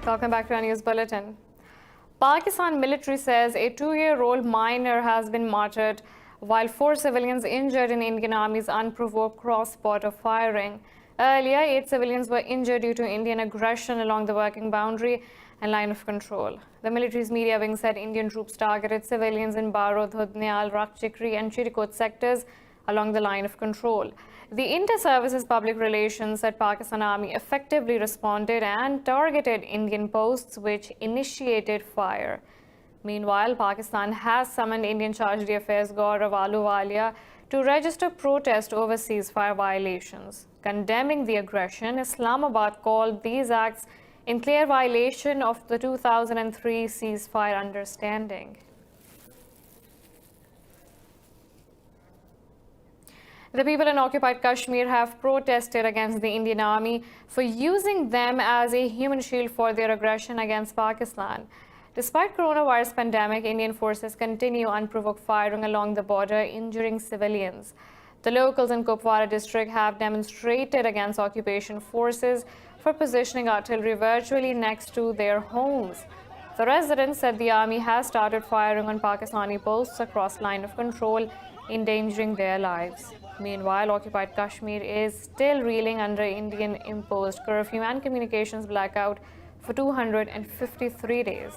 Welcome back to our news bulletin. Pakistan military says a 2-year-old minor has been martyred, while 4 civilians injured in Indian Army's unprovoked cross-border firing. Earlier, 8 civilians were injured due to Indian aggression along the working boundary and line of control. The military's media wing said Indian troops targeted civilians in Baro, Dhudnial, Rakchikri and Chirikot sectors along the line of control. The Inter-Services Public Relations said Pakistan Army effectively responded and targeted Indian posts which initiated fire. Meanwhile, Pakistan has summoned Indian Charge d'Affaires Gaurav Ahluwalia to register protest over ceasefire violations. Condemning the aggression, Islamabad called these acts in clear violation of the 2003 ceasefire understanding. The people in occupied Kashmir have protested against the Indian Army for using them as a human shield for their aggression against Pakistan. Despite coronavirus pandemic, Indian forces continue unprovoked firing along the border, injuring civilians. The locals in Kupwara district have demonstrated against occupation forces for positioning artillery virtually next to their homes. The residents said the army has started firing on Pakistani posts across line of control, endangering their lives. Meanwhile, occupied Kashmir is still reeling under Indian-imposed curfew and communications blackout for 253 days.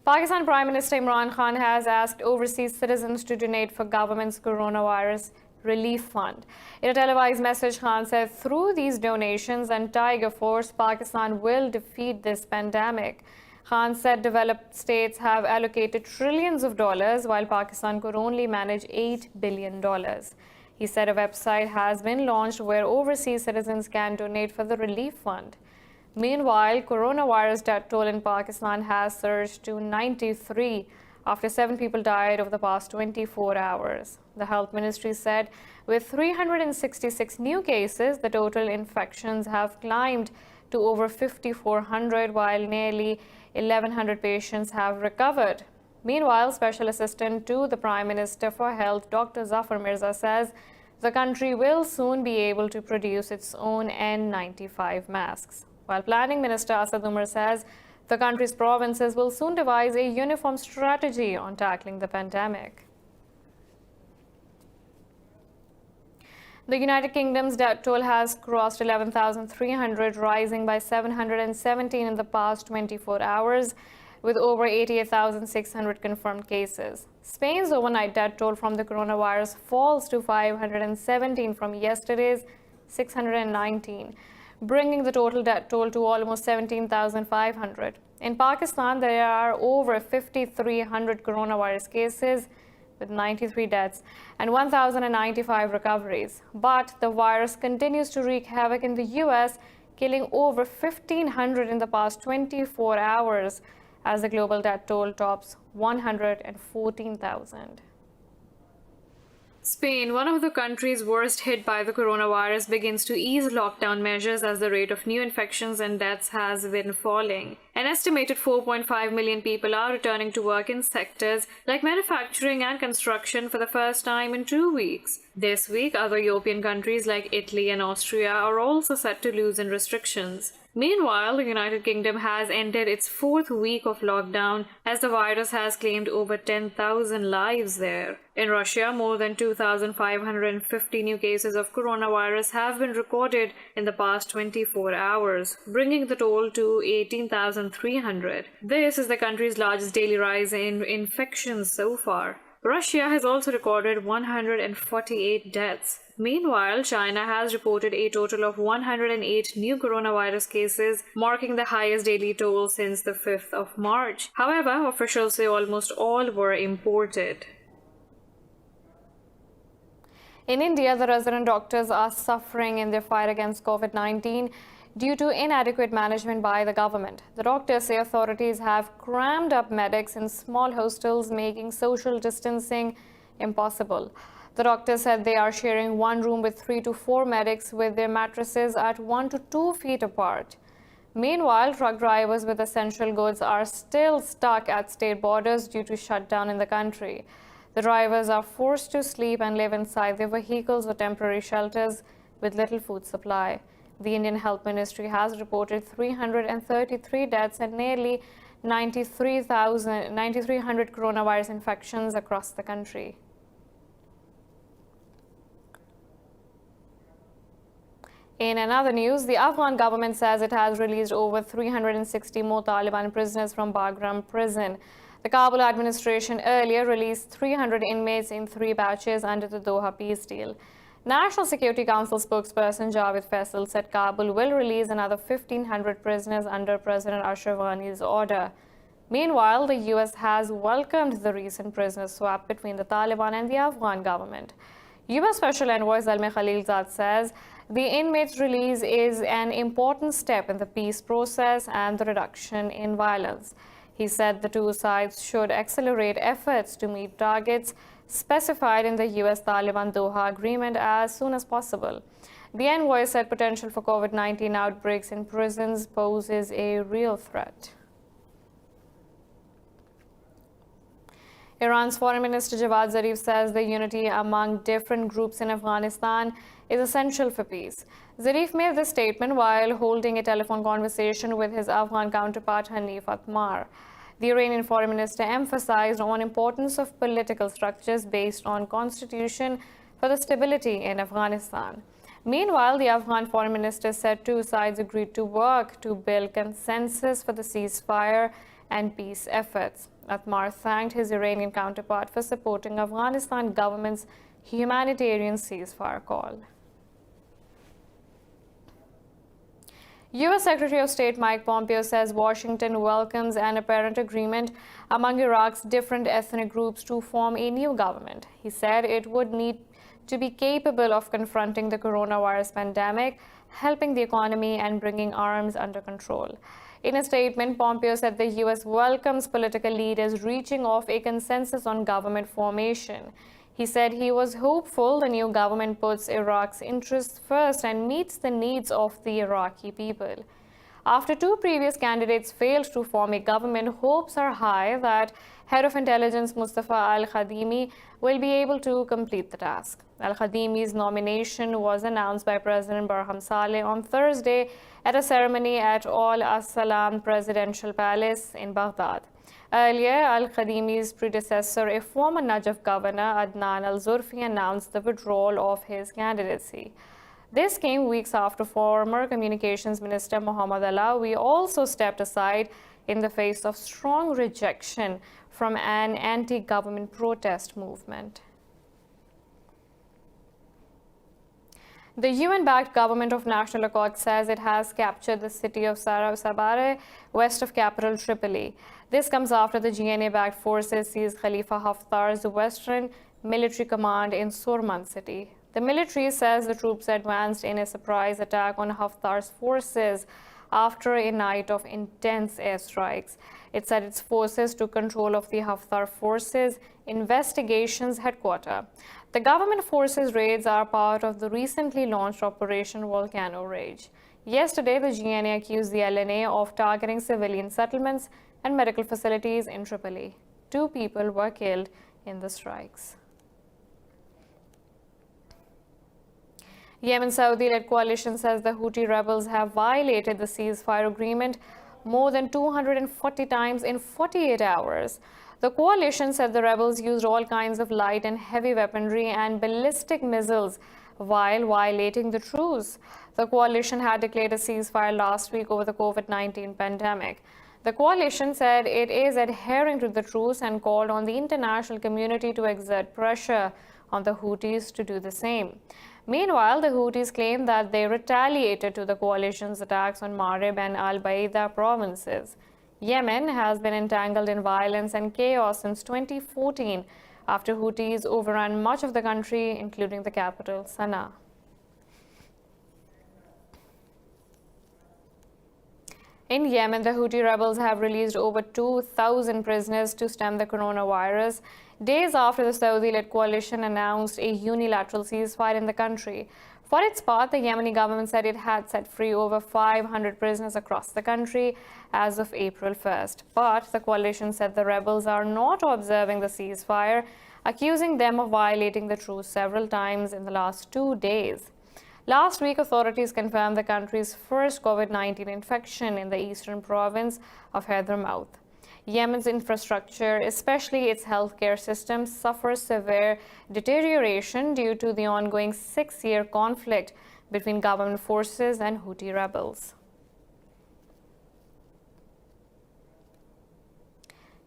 Pakistan Prime Minister Imran Khan has asked overseas citizens to donate for government's coronavirus relief fund. In a televised message, Khan said through these donations and Tiger Force, Pakistan will defeat this pandemic. Khan said developed states have allocated trillions of dollars while Pakistan could only manage $8 billion. He said a website has been launched where overseas citizens can donate for the relief fund. Meanwhile, coronavirus death toll in Pakistan has surged to 93 after 7 people died over the past 24 hours. The health ministry said with 366 new cases, the total infections have climbed to over 5,400, while nearly 1,100 patients have recovered. Meanwhile, Special Assistant to the Prime Minister for Health, Dr. Zafar Mirza, says the country will soon be able to produce its own N95 masks. While Planning Minister Asad Umar says the country's provinces will soon devise a uniform strategy on tackling the pandemic. The United Kingdom's death toll has crossed 11,300, rising by 717 in the past 24 hours, with over 88,600 confirmed cases. Spain's overnight death toll from the coronavirus falls to 517 from yesterday's 619, bringing the total death toll to almost 17,500. In Pakistan, there are over 5,300 coronavirus cases, with 93 deaths and 1,095 recoveries. But the virus continues to wreak havoc in the US, killing over 1,500 in the past 24 hours as the global death toll tops 114,000. Spain, one of the countries worst hit by the coronavirus, begins to ease lockdown measures as the rate of new infections and deaths has been falling. An estimated 4.5 million people are returning to work in sectors like manufacturing and construction for the first time in 2 weeks. This week, other European countries like Italy and Austria are also set to loosen restrictions. Meanwhile, the United Kingdom has entered its 4th week of lockdown as the virus has claimed over 10,000 lives there. In Russia, more than 2,550 new cases of coronavirus have been recorded in the past 24 hours, bringing the toll to 18,300. This is the country's largest daily rise in infections so far. Russia has also recorded 148 deaths. Meanwhile, China has reported a total of 108 new coronavirus cases, marking the highest daily toll since the 5th of March. However, officials say almost all were imported. In India, the resident doctors are suffering in their fight against COVID-19 due to inadequate management by the government. The doctors say authorities have crammed up medics in small hostels, making social distancing impossible. The doctors said they are sharing one room with 3 to 4 medics with their mattresses at 1 to 2 feet apart. Meanwhile, truck drivers with essential goods are still stuck at state borders due to shutdown in the country. The drivers are forced to sleep and live inside their vehicles or temporary shelters with little food supply. The Indian Health Ministry has reported 333 deaths and nearly 9,300 coronavirus infections across the country. In another news, the Afghan government says it has released over 360 more Taliban prisoners from Bagram prison. The Kabul administration earlier released 300 inmates in 3 batches under the Doha peace deal. National Security Council spokesperson Javed Faisal said Kabul will release another 1,500 prisoners under President Ashraf Ghani's order. Meanwhile, the U.S. has welcomed the recent prisoner swap between the Taliban and the Afghan government. U.S. Special Envoy Zalmay Khalilzad says the inmates' release is an important step in the peace process and the reduction in violence. He said the two sides should accelerate efforts to meet targets specified in the U.S.-Taliban Doha agreement as soon as possible. The envoy said potential for COVID-19 outbreaks in prisons poses a real threat. Iran's Foreign Minister Javad Zarif says the unity among different groups in Afghanistan is essential for peace. Zarif made this statement while holding a telephone conversation with his Afghan counterpart Hanif Atmar. The Iranian Foreign Minister emphasized on importance of political structures based on constitution for the stability in Afghanistan. Meanwhile, the Afghan Foreign Minister said two sides agreed to work to build consensus for the ceasefire and peace efforts. Atmar thanked his Iranian counterpart for supporting Afghanistan government's humanitarian ceasefire call. U.S. Secretary of State Mike Pompeo says Washington welcomes an apparent agreement among Iraq's different ethnic groups to form a new government. He said it would need to be capable of confronting the coronavirus pandemic, helping the economy, and bringing arms under control. In a statement, Pompeo said the U.S. welcomes political leaders reaching off a consensus on government formation. He said he was hopeful the new government puts Iraq's interests first and meets the needs of the Iraqi people. After two previous candidates failed to form a government, hopes are high that Head of Intelligence Mustafa al-Khadimi will be able to complete the task. Al-Khadimi's nomination was announced by President Barham Saleh on Thursday at a ceremony at Al As-Salam Presidential Palace in Baghdad. Earlier, al-Khadimi's predecessor, a former Najaf governor, Adnan al-Zurfi, announced the withdrawal of his candidacy. This came weeks after former Communications Minister Mohammad Alawi also stepped aside in the face of strong rejection from an anti-government protest movement. The UN-backed Government of National Accord says it has captured the city of Syria, west of capital Tripoli. This comes after the GNA-backed forces seized Khalifa Haftar's Western military command in Sorman city. The military says the troops advanced in a surprise attack on Haftar's forces after a night of intense airstrikes. It said its forces took control of the Haftar forces investigations headquarters. The government forces raids are part of the recently launched Operation Volcano Rage. Yesterday, the GNA accused the LNA of targeting civilian settlements and medical facilities in Tripoli. 2 people were killed in the strikes. Yemen's Saudi-led coalition says the Houthi rebels have violated the ceasefire agreement more than 240 times in 48 hours. The coalition said the rebels used all kinds of light and heavy weaponry and ballistic missiles while violating the truce. The coalition had declared a ceasefire last week over the COVID-19 pandemic. The coalition said it is adhering to the truce and called on the international community to exert pressure on the Houthis to do the same. Meanwhile, the Houthis claim that they retaliated to the coalition's attacks on Marib and Al-Baida provinces. Yemen has been entangled in violence and chaos since 2014 after Houthis overran much of the country, including the capital, Sana'a. In Yemen, the Houthi rebels have released over 2,000 prisoners to stem the coronavirus, days after the Saudi-led coalition announced a unilateral ceasefire in the country. For its part, the Yemeni government said it had set free over 500 prisoners across the country as of April 1st. But the coalition said the rebels are not observing the ceasefire, accusing them of violating the truce several times in the last 2 days. Last week, authorities confirmed the country's first COVID-19 infection in the eastern province of Hadramaut. Yemen's infrastructure, especially its healthcare system, suffers severe deterioration due to the ongoing 6-year conflict between government forces and Houthi rebels.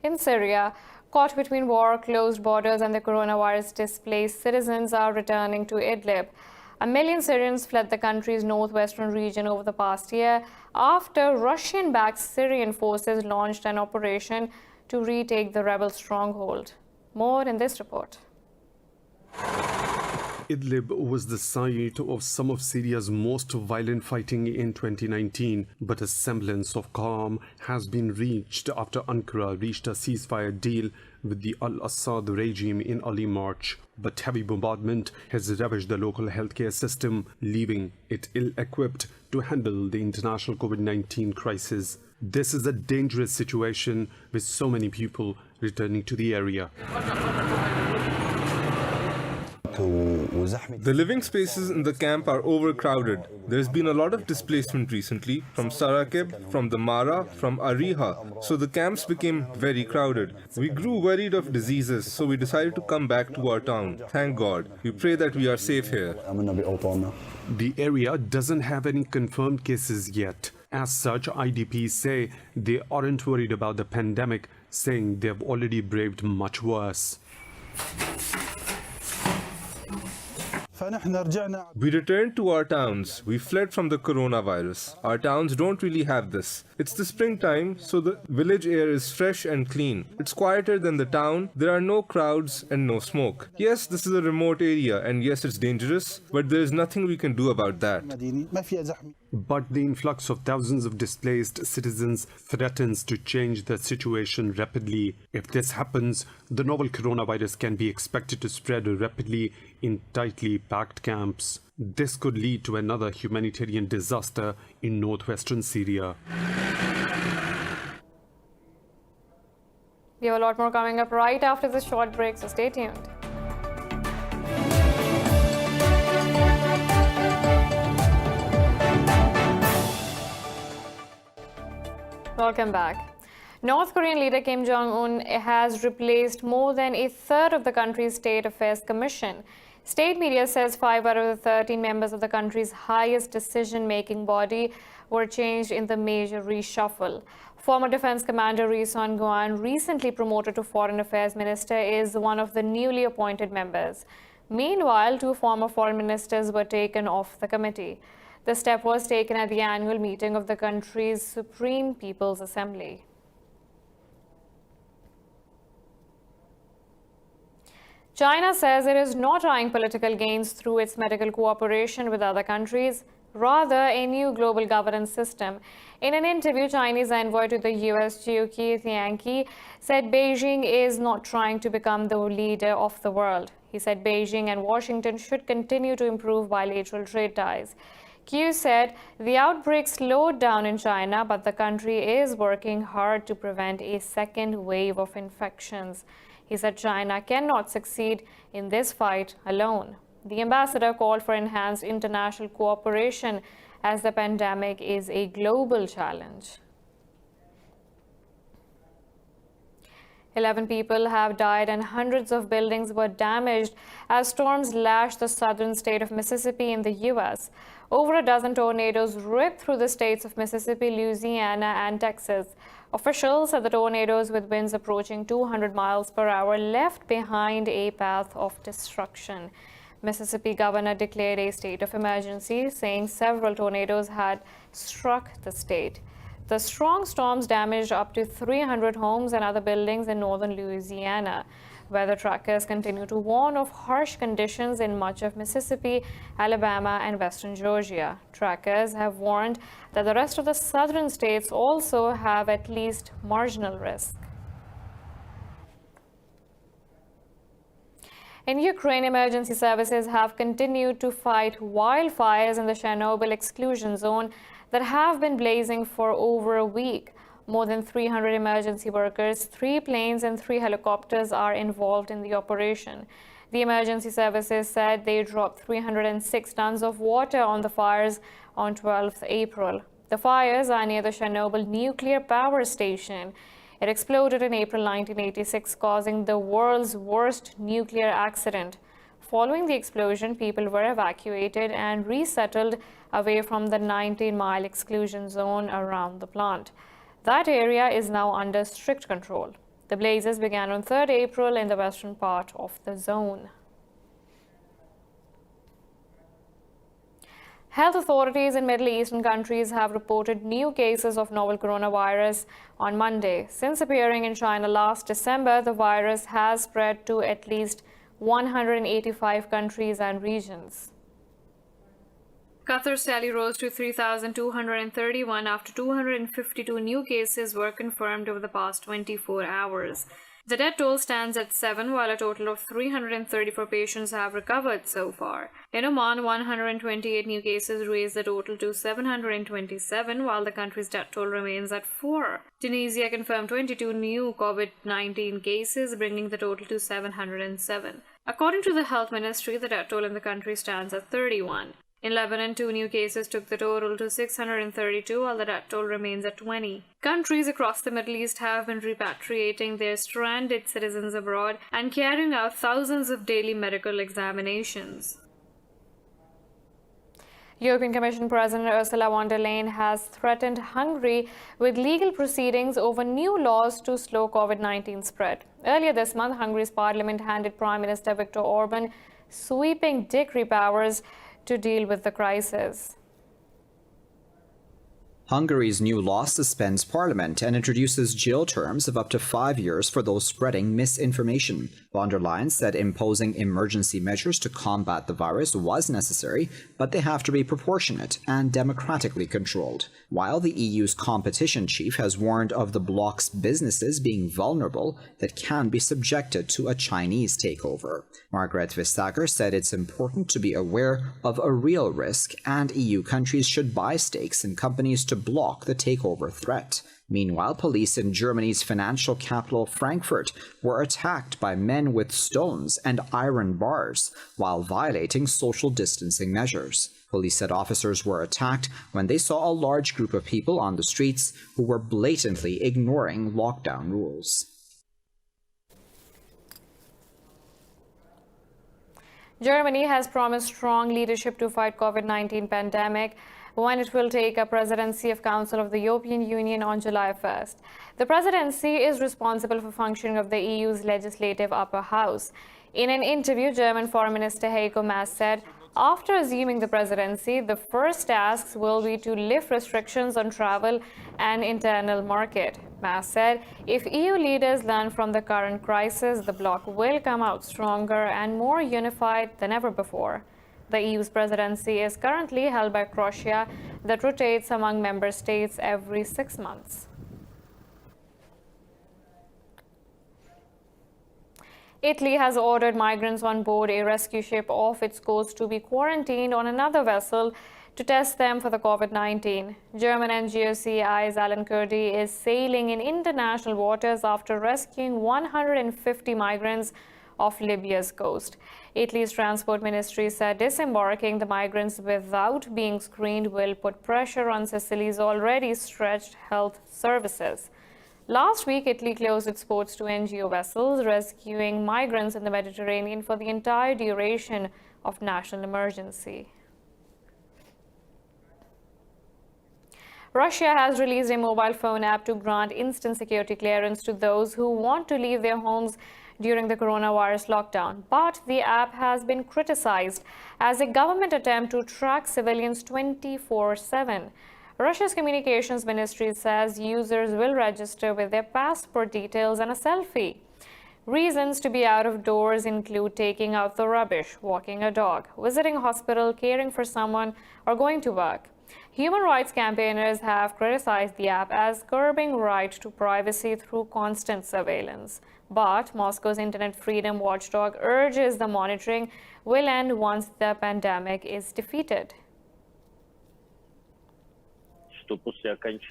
In Syria, caught between war, closed borders, and the coronavirus, displaced citizens are returning to Idlib. 1 million Syrians fled the country's northwestern region over the past year after Russian-backed Syrian forces launched an operation to retake the rebel stronghold. More in this report. Idlib was the site of some of Syria's most violent fighting in 2019, but a semblance of calm has been reached after Ankara reached a ceasefire deal with the al-Assad regime in early March. But heavy bombardment has ravaged the local healthcare system, leaving it ill-equipped to handle the international COVID-19 crisis. This is a dangerous situation with so many people returning to the area. The living spaces in the camp are overcrowded. There's been a lot of displacement recently from Sarakib, from the Mara, from Ariha, so the camps became very crowded. We grew worried of diseases, so we decided to come back to our town. Thank God. We pray that we are safe here. The area doesn't have any confirmed cases yet. As such, IDPs say they aren't worried about the pandemic, saying they've already braved much worse. We returned to our towns. We fled from the coronavirus. Our towns don't really have this. It's the springtime, so the village air is fresh and clean. It's quieter than the town. There are no crowds and no smoke. Yes, this is a remote area, and yes, it's dangerous, but there is nothing we can do about that. But the influx of thousands of displaced citizens threatens to change the situation rapidly. If this happens, the novel coronavirus can be expected to spread rapidly in tightly packed camps. This could lead to another humanitarian disaster in northwestern Syria. We have a lot more coming up right after this short break, so stay tuned. Welcome back. North Korean leader Kim Jong-un has replaced more than a third of the country's State Affairs Commission. State media says 5 out of the 13 members of the country's highest decision-making body were changed in the major reshuffle. Former Defense Commander Ri Son-gwan, recently promoted to Foreign Affairs Minister, is one of the newly appointed members. Meanwhile, 2 former foreign ministers were taken off the committee. The step was taken at the annual meeting of the country's Supreme People's Assembly. China says it is not eyeing political gains through its medical cooperation with other countries, rather a new global governance system. In an interview, Chinese envoy to the US, Jiuqi Tianqi, said Beijing is not trying to become the leader of the world. He said Beijing and Washington should continue to improve bilateral trade ties. Q said the outbreak slowed down in China, but the country is working hard to prevent a second wave of infections. He said China cannot succeed in this fight alone. The ambassador called for enhanced international cooperation as the pandemic is a global challenge. 11 people have died and hundreds of buildings were damaged as storms lashed the southern state of Mississippi in the U.S. Over a dozen tornadoes ripped through the states of Mississippi, Louisiana, and Texas. Officials said the tornadoes, with winds approaching 200 miles per hour, left behind a path of destruction. Mississippi governor declared a state of emergency, saying several tornadoes had struck the state. The strong storms damaged up to 300 homes and other buildings in northern Louisiana. Weather trackers continue to warn of harsh conditions in much of Mississippi, Alabama, and western Georgia. Trackers have warned that the rest of the southern states also have at least marginal risk. In Ukraine, emergency services have continued to fight wildfires in the Chernobyl exclusion zone that have been blazing for over a week. More than 300 emergency workers, 3 planes and 3 helicopters are involved in the operation. The emergency services said they dropped 306 tons of water on the fires on 12th April. The fires are near the Chernobyl nuclear power station. It exploded in April 1986, causing the world's worst nuclear accident. Following the explosion, people were evacuated and resettled away from the 19-mile exclusion zone around the plant. That area is now under strict control. The blazes began on 3rd April in the western part of the zone. Health authorities in Middle Eastern countries have reported new cases of novel coronavirus on Monday. Since appearing in China last December, the virus has spread to at least 185 countries and regions. Qatar's tally rose to 3,231 after 252 new cases were confirmed over the past 24 hours. The death toll stands at 7, while a total of 334 patients have recovered so far. In Oman, 128 new cases raised the total to 727, while the country's death toll remains at 4. Tunisia confirmed 22 new COVID-19 cases, bringing the total to 707. According to the health ministry, the death toll in the country stands at 31. In Lebanon, 2 new cases took the total to 632, while the death toll remains at 20. Countries across the Middle East have been repatriating their stranded citizens abroad and carrying out thousands of daily medical examinations. European Commission President Ursula von der Leyen has threatened Hungary with legal proceedings over new laws to slow COVID-19 spread. Earlier this month, Hungary's parliament handed Prime Minister Viktor Orban sweeping decree powers to deal with the crisis. Hungary's new law suspends parliament and introduces jail terms of up to 5 years for those spreading misinformation. Von der Leyen said imposing emergency measures to combat the virus was necessary, but they have to be proportionate and democratically controlled. While the EU's competition chief has warned of the bloc's businesses being vulnerable that can be subjected to a Chinese takeover. Margrethe Vestager said it's important to be aware of a real risk, and EU countries should buy stakes in companies to block the takeover threat. Meanwhile, police in Germany's financial capital Frankfurt were attacked by men with stones and iron bars while violating social distancing measures. Police said officers were attacked when they saw a large group of people on the streets who were blatantly ignoring lockdown rules. Germany has promised strong leadership to fight COVID-19 pandemic when it will take a presidency of Council of the European Union on July 1st. The presidency is responsible for functioning of the EU's legislative upper house. In an interview, German Foreign Minister Heiko Maas said, after assuming the presidency, the first tasks will be to lift restrictions on travel and internal market. Maas said, if EU leaders learn from the current crisis, the bloc will come out stronger and more unified than ever before. The EU's presidency is currently held by Croatia, that rotates among member states every 6 months. Italy has ordered migrants on board a rescue ship off its coast to be quarantined on another vessel to test them for the COVID-19. German NGO CI's Alan Kurdi is sailing in international waters after rescuing 150 migrants off Libya's coast. Italy's transport ministry said disembarking the migrants without being screened will put pressure on Sicily's already stretched health services. Last week, Italy closed its ports to NGO vessels, rescuing migrants in the Mediterranean for the entire duration of national emergency. Russia has released a mobile phone app to grant instant security clearance to those who want to leave their homes during the coronavirus lockdown. But the app has been criticized as a government attempt to track civilians 24/7. Russia's communications ministry says users will register with their passport details and a selfie. Reasons to be out of doors include taking out the rubbish, walking a dog, visiting a hospital, caring for someone, or going to work. Human rights campaigners have criticized the app as curbing right to privacy through constant surveillance. But Moscow's internet freedom watchdog urges the monitoring will end once the pandemic is defeated.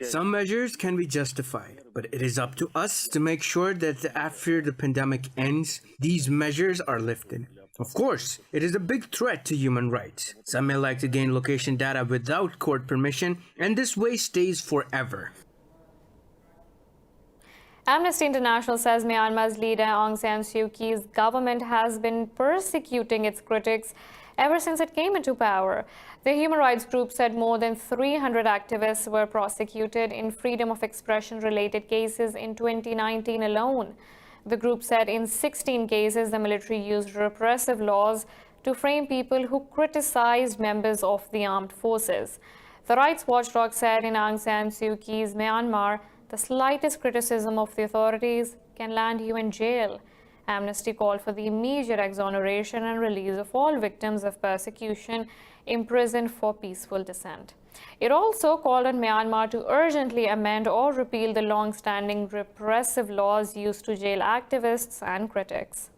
Some measures can be justified, but it is up to us to make sure that after the pandemic ends, these measures are lifted. Of course, it is a big threat to human rights. Some may like to gain location data without court permission, and this way stays forever. Amnesty International says Myanmar's leader Aung San Suu Kyi's government has been persecuting its critics ever since it came into power. The human rights group said more than 300 activists were prosecuted in freedom of expression related cases in 2019 alone. The group said in 16 cases, the military used repressive laws to frame people who criticized members of the armed forces. The rights watchdog said in Aung San Suu Kyi's Myanmar, the slightest criticism of the authorities can land you in jail. Amnesty called for the immediate exoneration and release of all victims of persecution imprisoned for peaceful dissent. It also called on Myanmar to urgently amend or repeal the long-standing repressive laws used to jail activists and critics.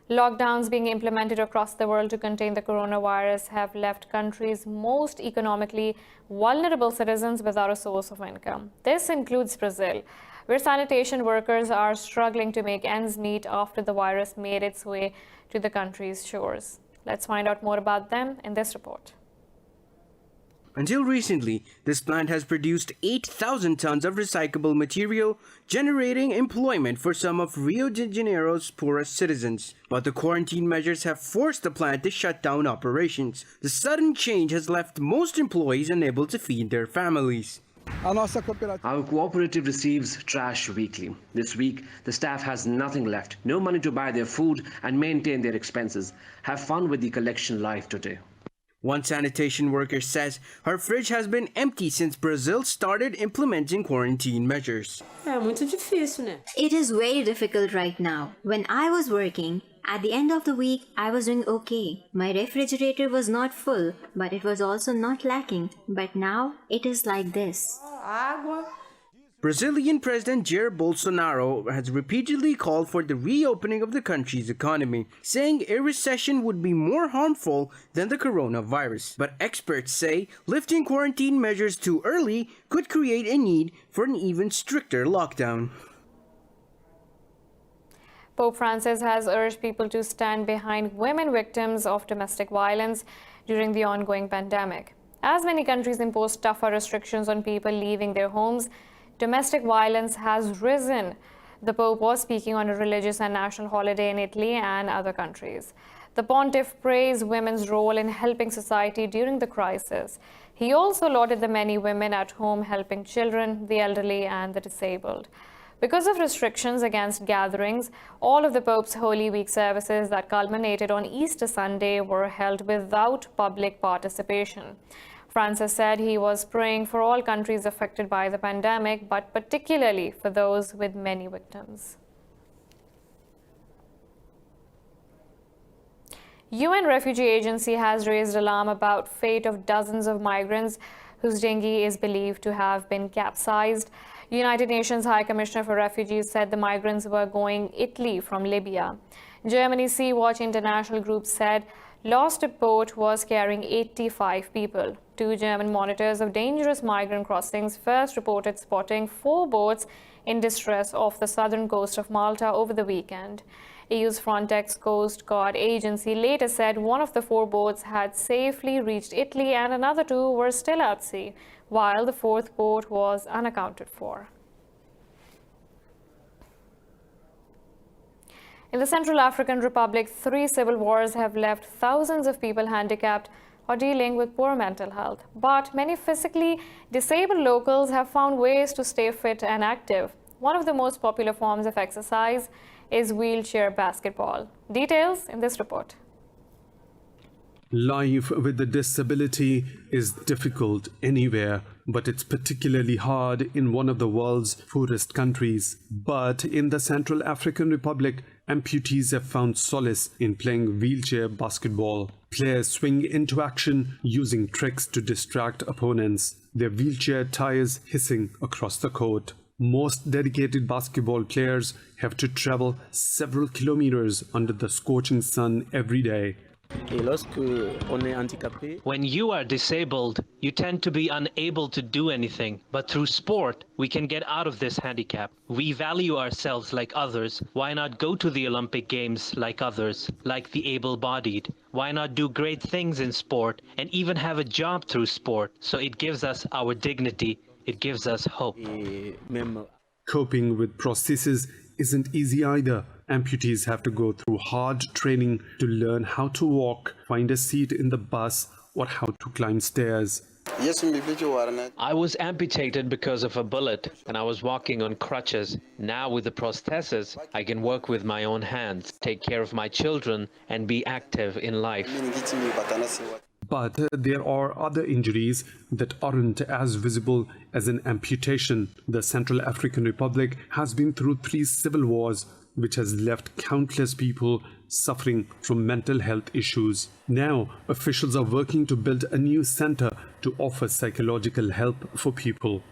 Lockdowns being implemented across the world to contain the coronavirus have left countries' most economically vulnerable citizens without a source of income. This includes Brazil, where sanitation workers are struggling to make ends meet after the virus made its way to the country's shores. Let's find out more about them in this report. Until recently, this plant has produced 8,000 tons of recyclable material, generating employment for some of Rio de Janeiro's poorest citizens. But the quarantine measures have forced the plant to shut down operations. The sudden change has left most employees unable to feed their families. Our cooperative receives trash weekly. This week, the staff has nothing left, no money to buy their food and maintain their expenses. Have fun with the collection life today. One sanitation worker says her fridge has been empty since Brazil started implementing quarantine measures. It is very difficult right now. When I was working, at the end of the week, I was doing okay. My refrigerator was not full, but it was also not lacking. But now, it is like this. Brazilian President Jair Bolsonaro has repeatedly called for the reopening of the country's economy, saying a recession would be more harmful than the coronavirus. But experts say lifting quarantine measures too early could create a need for an even stricter lockdown. Pope Francis has urged people to stand behind women victims of domestic violence during the ongoing pandemic. As many countries impose tougher restrictions on people leaving their homes, domestic violence has risen. The Pope was speaking on a religious and national holiday in Italy and other countries. The pontiff praised women's role in helping society during the crisis. He also lauded the many women at home helping children, the elderly, and the disabled. Because of restrictions against gatherings, all of the Pope's Holy Week services that culminated on Easter Sunday were held without public participation. Francis said he was praying for all countries affected by the pandemic, but particularly for those with many victims. UN Refugee Agency has raised alarm about fate of dozens of migrants whose dinghy is believed to have been capsized. United Nations High Commissioner for Refugees said the migrants were going Italy from Libya. Germany's Sea Watch International Group said lost boat was carrying 85 people. 2 German monitors of dangerous migrant crossings first reported spotting 4 boats in distress off the southern coast of Malta over the weekend. EU's Frontex Coast Guard agency later said one of the 4 boats had safely reached Italy and another 2 were still at sea, while the 4th boat was unaccounted for. In the Central African Republic, 3 civil wars have left thousands of people handicapped or dealing with poor mental health. But many physically disabled locals have found ways to stay fit and active. One of the most popular forms of exercise is wheelchair basketball. Details in this report. Life with a disability is difficult anywhere, but it's particularly hard in one of the world's poorest countries. But in the Central African Republic, amputees have found solace in playing wheelchair basketball. Players swing into action using tricks to distract opponents, their wheelchair tires hissing across the court. Most dedicated basketball players have to travel several kilometers under the scorching sun every day. When you are disabled, you tend to be unable to do anything. But through sport, we can get out of this handicap. We value ourselves like others. Why not go to the Olympic Games like others, like the able-bodied? Why not do great things in sport and even have a job through sport? So it gives us our dignity. It gives us hope. Coping with prosthesis isn't easy either. Amputees have to go through hard training to learn how to walk, find a seat in the bus, or how to climb stairs. I was amputated because of a bullet, and I was walking on crutches. Now with the prosthesis, I can work with my own hands, take care of my children, and be active in life. But there are other injuries that aren't as visible as an amputation. The Central African Republic has been through 3 civil wars, which has left countless people suffering from mental health issues. Now, officials are working to build a new center to offer psychological help for people.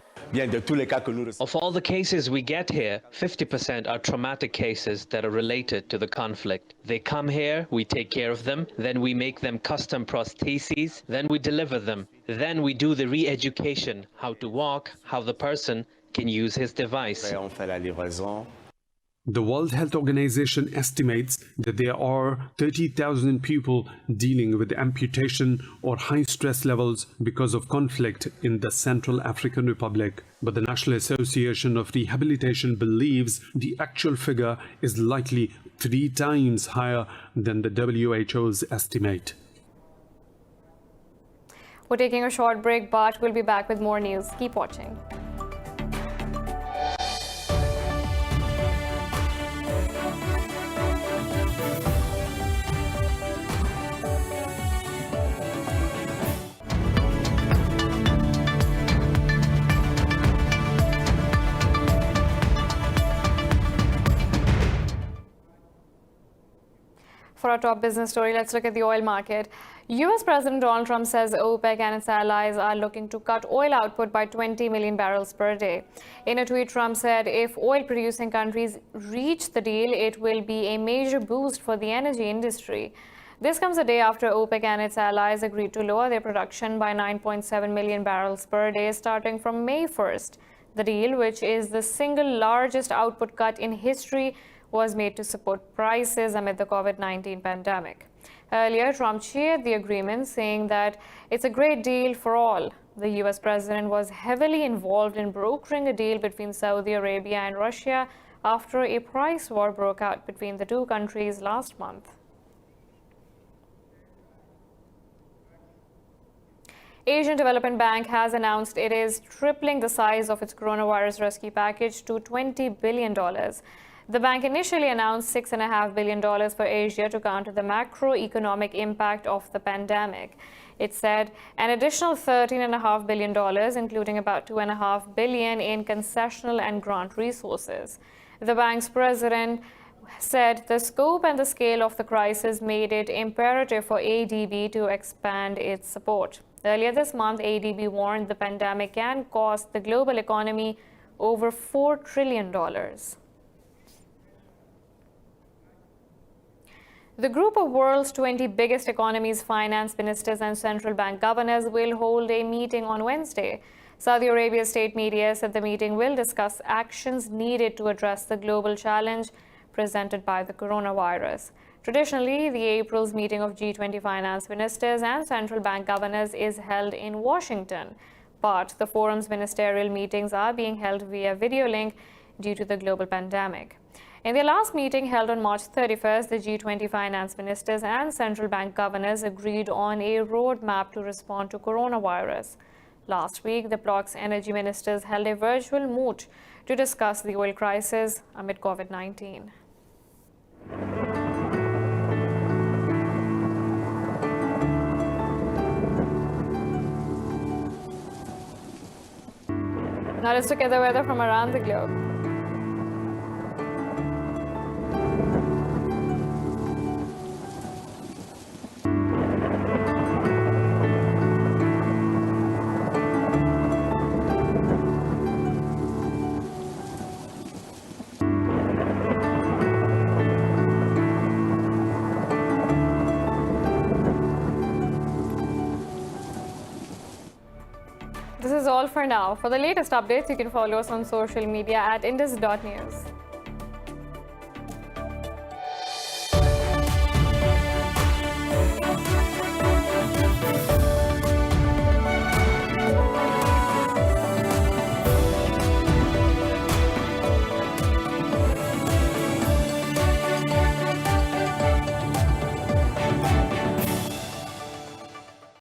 Of all the cases we get here, 50% are traumatic cases that are related to the conflict. They come here, we take care of them, then we make them custom prostheses, then we deliver them. Then we do the re-education, how to walk, how the person can use his device. The World Health Organization estimates that there are 30,000 people dealing with amputation or high stress levels because of conflict in the Central African Republic. But the National Association of Rehabilitation believes the actual figure is likely 3 times higher than the WHO's estimate. We're taking a short break, but we'll be back with more news. Keep watching. For our top business story, let's look at the oil market. US President Donald Trump says OPEC and its allies are looking to cut oil output by 20 million barrels per day. In a tweet, Trump said if oil-producing countries reach the deal, it will be a major boost for the energy industry. This comes a day after OPEC and its allies agreed to lower their production by 9.7 million barrels per day starting from May 1st. The deal, which is the single largest output cut in history, was made to support prices amid the COVID-19 pandemic. Earlier, Trump cheered the agreement, saying that it's a great deal for all. The US president was heavily involved in brokering a deal between Saudi Arabia and Russia after a price war broke out between the 2 countries last month. Asian Development Bank has announced it is tripling the size of its coronavirus rescue package to $20 billion. The bank initially announced $6.5 billion for Asia to counter the macroeconomic impact of the pandemic. It said an additional $13.5 billion, including about $2.5 billion in concessional and grant resources. The bank's president said the scope and the scale of the crisis made it imperative for ADB to expand its support. Earlier this month, ADB warned the pandemic can cost the global economy over $4 trillion. The group of world's 20 biggest economies, finance ministers and central bank governors will hold a meeting on Wednesday. Saudi Arabia's state media said the meeting will discuss actions needed to address the global challenge presented by the coronavirus. Traditionally, the April's meeting of G20 finance ministers and central bank governors is held in Washington, but the forum's ministerial meetings are being held via video link due to the global pandemic. In their last meeting held on March 31st, the G20 finance ministers and central bank governors agreed on a roadmap to respond to coronavirus. Last week, the bloc's energy ministers held a virtual moot to discuss the oil crisis amid COVID-19. Now let's look at the weather from around the globe. is all for now. For the latest updates, you can follow us on social media at indus.news.